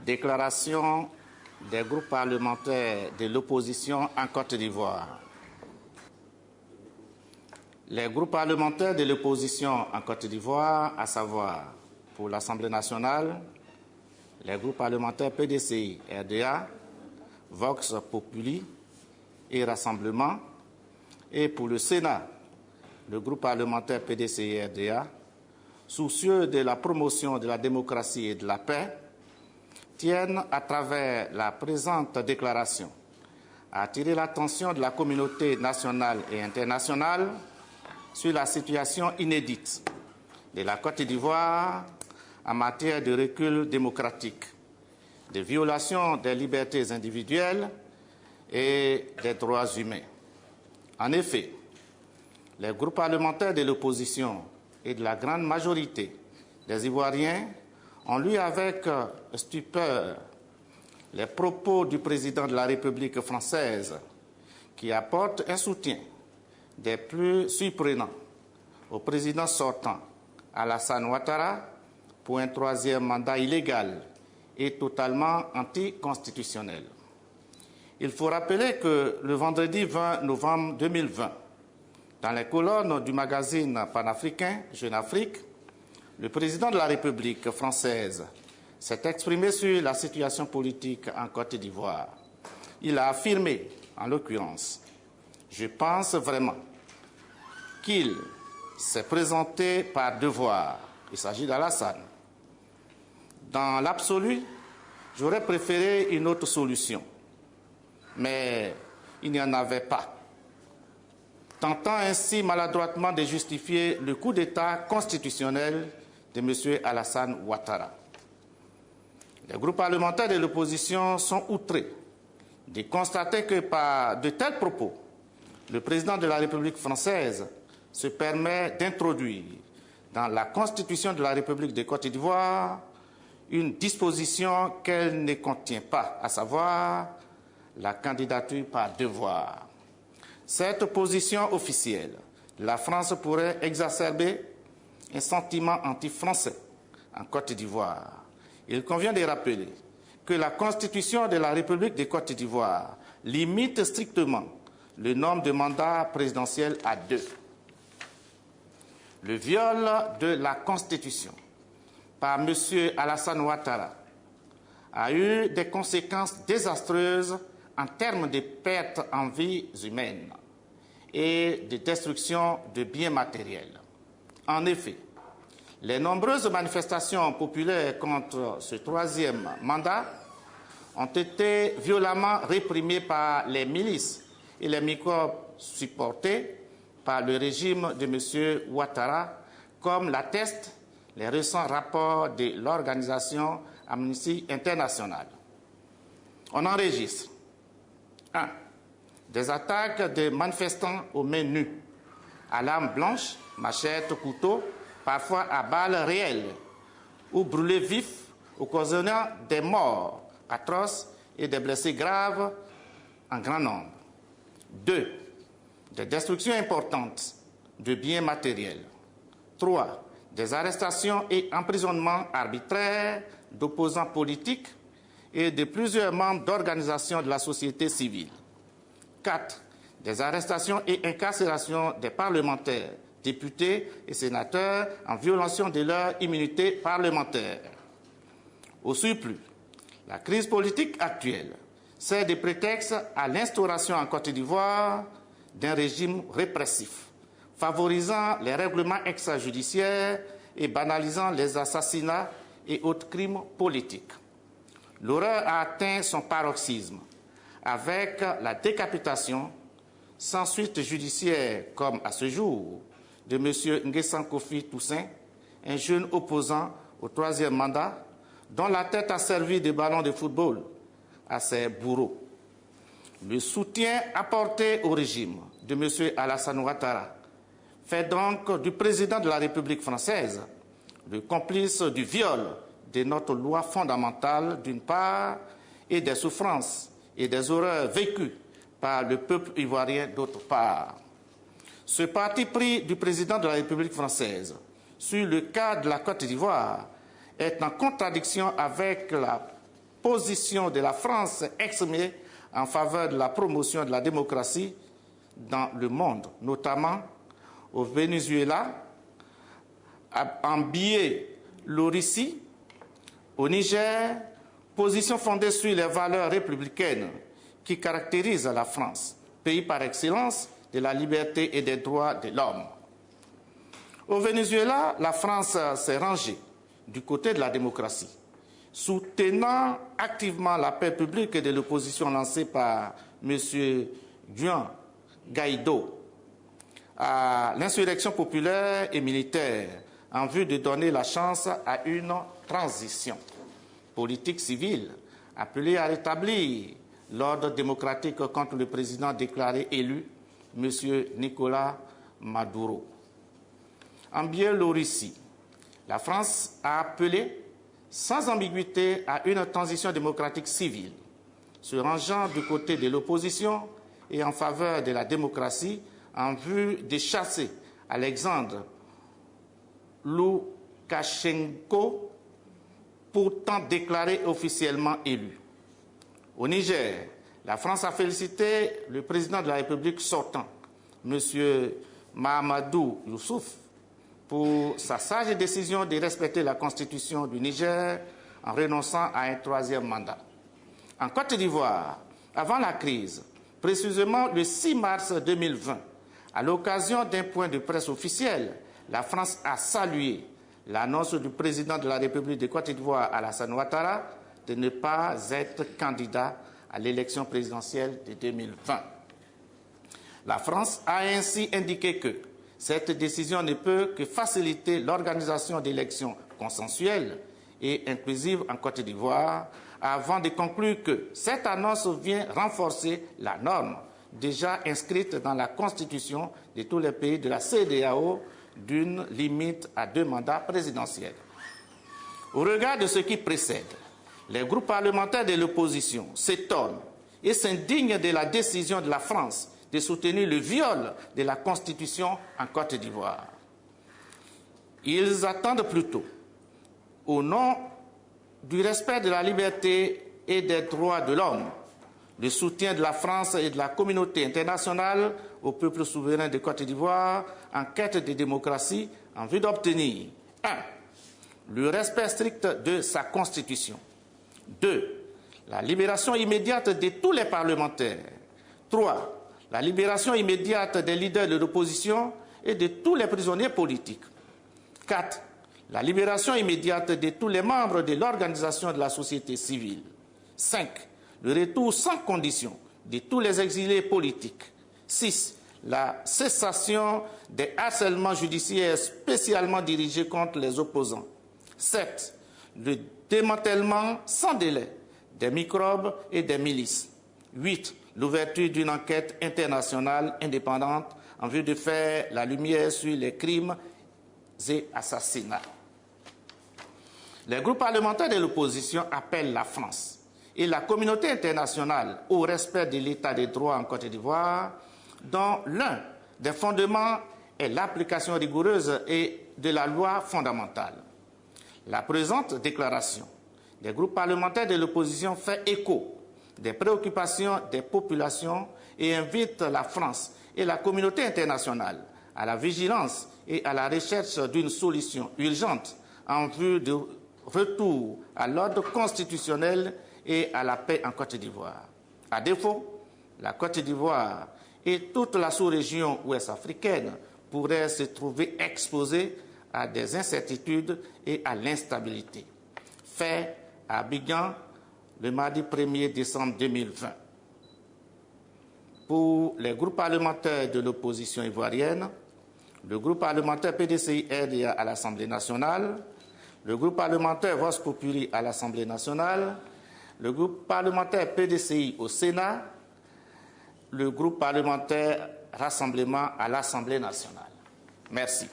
Déclaration des groupes parlementaires de l'opposition en Côte d'Ivoire. Les groupes parlementaires de l'opposition en Côte d'Ivoire, à savoir pour l'Assemblée nationale, les groupes parlementaires PDCI, RDA, Vox Populi et Rassemblement, et pour le Sénat, le groupe parlementaire PDCI RDA, soucieux de la promotion de la démocratie et de la paix, tiennent à travers la présente déclaration à attirer l'attention de la communauté nationale et internationale sur la situation inédite de la Côte d'Ivoire en matière de recul démocratique, de violation des libertés individuelles et des droits humains. En effet, les groupes parlementaires de l'opposition et de la grande majorité des Ivoiriens ont lu avec stupeur les propos du président de la République française qui apporte un soutien des plus surprenants au président sortant, Alassane Ouattara, pour un troisième mandat illégal et totalement anticonstitutionnel. Il faut rappeler que le vendredi 20 novembre 2020, dans les colonnes du magazine panafricain Jeune Afrique, le président de la République française s'est exprimé sur la situation politique en Côte d'Ivoire. Il a affirmé, en l'occurrence, « Je pense vraiment qu'il s'est présenté par devoir ». Il s'agit d'Alassane. Dans l'absolu, j'aurais préféré une autre solution, mais il n'y en avait pas, tentant ainsi maladroitement de justifier le coup d'État constitutionnel de M. Alassane Ouattara. Les groupes parlementaires de l'opposition sont outrés de constater que par de tels propos, le président de la République française se permet d'introduire dans la Constitution de la République de Côte d'Ivoire une disposition qu'elle ne contient pas, à savoir la candidature par devoir. Cette position officielle, la France pourrait exacerber un sentiment anti-français en Côte d'Ivoire. Il convient de rappeler que la Constitution de la République de Côte d'Ivoire limite strictement le nombre de mandats présidentiels à 2. Le viol de la Constitution par M. Alassane Ouattara a eu des conséquences désastreuses en termes de pertes en vies humaines et de destruction de biens matériels. En effet, les nombreuses manifestations populaires contre ce troisième mandat ont été violemment réprimées par les milices et les microbes supportés par le régime de M. Ouattara, comme l'attestent les récents rapports de l'organisation Amnesty International. On enregistre 1. Des attaques de manifestants aux mains nues, à l'arme blanche, machette, couteau, parfois à balles réelles, ou brûlés vifs, occasionnant des morts atroces et des blessés graves en grand nombre. 2. Des destructions importantes de biens matériels. 3. Des arrestations et emprisonnements arbitraires d'opposants politiques et de plusieurs membres d'organisations de la société civile. 4. Des arrestations et incarcérations des parlementaires, députés et sénateurs en violation de leur immunité parlementaire. Au surplus, la crise politique actuelle sert de prétexte à l'instauration en Côte d'Ivoire d'un régime répressif, favorisant les règlements extrajudiciaires et banalisant les assassinats et autres crimes politiques. L'horreur a atteint son paroxysme avec la décapitation sans suite judiciaire comme à ce jour de M. Nguessan Kofi Toussaint, un jeune opposant au troisième mandat, dont la tête a servi de ballon de football à ses bourreaux. Le soutien apporté au régime de M. Alassane Ouattara fait donc du président de la République française le complice du viol de notre loi fondamentale d'une part et des souffrances et des horreurs vécues par le peuple ivoirien d'autre part. Ce parti pris du président de la République française sur le cas de la Côte d'Ivoire est en contradiction avec la position de la France exprimée en faveur de la promotion de la démocratie dans le monde, notamment au Venezuela, en Biélorussie, au Niger, position fondée sur les valeurs républicaines qui caractérisent la France, pays par excellence de la liberté et des droits de l'homme. Au Venezuela, la France s'est rangée du côté de la démocratie, soutenant activement l'appel public de l'opposition lancé par M. Juan Guaidó à l'insurrection populaire et militaire en vue de donner la chance à une transition politique civile appelée à rétablir l'ordre démocratique contre le président déclaré élu, M. Nicolás Maduro. En Biélorussie, la France a appelé sans ambiguïté à une transition démocratique civile, se rangeant du côté de l'opposition et en faveur de la démocratie en vue de chasser Alexandre Loukachenko, pourtant déclaré officiellement élu. Au Niger, la France a félicité le président de la République sortant, M. Mahamadou Youssouf, pour sa sage décision de respecter la Constitution du Niger en renonçant à un troisième mandat. En Côte d'Ivoire, avant la crise, précisément le 6 mars 2020, à l'occasion d'un point de presse officiel, la France a salué l'annonce du président de la République de Côte d'Ivoire, Alassane Ouattara, de ne pas être candidat à l'élection présidentielle de 2020. La France a ainsi indiqué que cette décision ne peut que faciliter l'organisation d'élections consensuelles et inclusives en Côte d'Ivoire, avant de conclure que cette annonce vient renforcer la norme déjà inscrite dans la Constitution de tous les pays de la CEDEAO d'une limite à 2 mandats présidentiels. Au regard de ce qui précède, les groupes parlementaires de l'opposition s'étonnent et s'indignent de la décision de la France de soutenir le viol de la Constitution en Côte d'Ivoire. Ils attendent plutôt, au nom du respect de la liberté et des droits de l'homme, le soutien de la France et de la communauté internationale au peuple souverain de Côte d'Ivoire en quête de démocratie en vue d'obtenir 1. Le respect strict de sa Constitution. 2. La libération immédiate de tous les parlementaires. 3. La libération immédiate des leaders de l'opposition et de tous les prisonniers politiques. 4. La libération immédiate de tous les membres de l'organisation de la société civile. 5. Le retour sans condition de tous les exilés politiques. 6. La cessation des harcèlements judiciaires spécialement dirigés contre les opposants. 7. Le démantèlement sans délai des microbes et des milices. 8. L'ouverture d'une enquête internationale indépendante en vue de faire la lumière sur les crimes et assassinats. Les groupes parlementaires de l'opposition appellent la France et la communauté internationale au respect de l'état des droits en Côte d'Ivoire, dont l'un des fondements est l'application rigoureuse de la loi fondamentale. La présente déclaration des groupes parlementaires de l'opposition fait écho des préoccupations des populations et invite la France et la communauté internationale à la vigilance et à la recherche d'une solution urgente en vue de retour à l'ordre constitutionnel et à la paix en Côte d'Ivoire. À défaut, la Côte d'Ivoire et toute la sous-région ouest africaine pourraient se trouver exposées à des incertitudes et à l'instabilité. Fait à Abidjan, le mardi 1er décembre 2020. Pour les groupes parlementaires de l'opposition ivoirienne, le groupe parlementaire PDCI-RDA à l'Assemblée nationale, le groupe parlementaire Vox Populi à l'Assemblée nationale, le groupe parlementaire PDCI au Sénat, le groupe parlementaire Rassemblement à l'Assemblée nationale. Merci.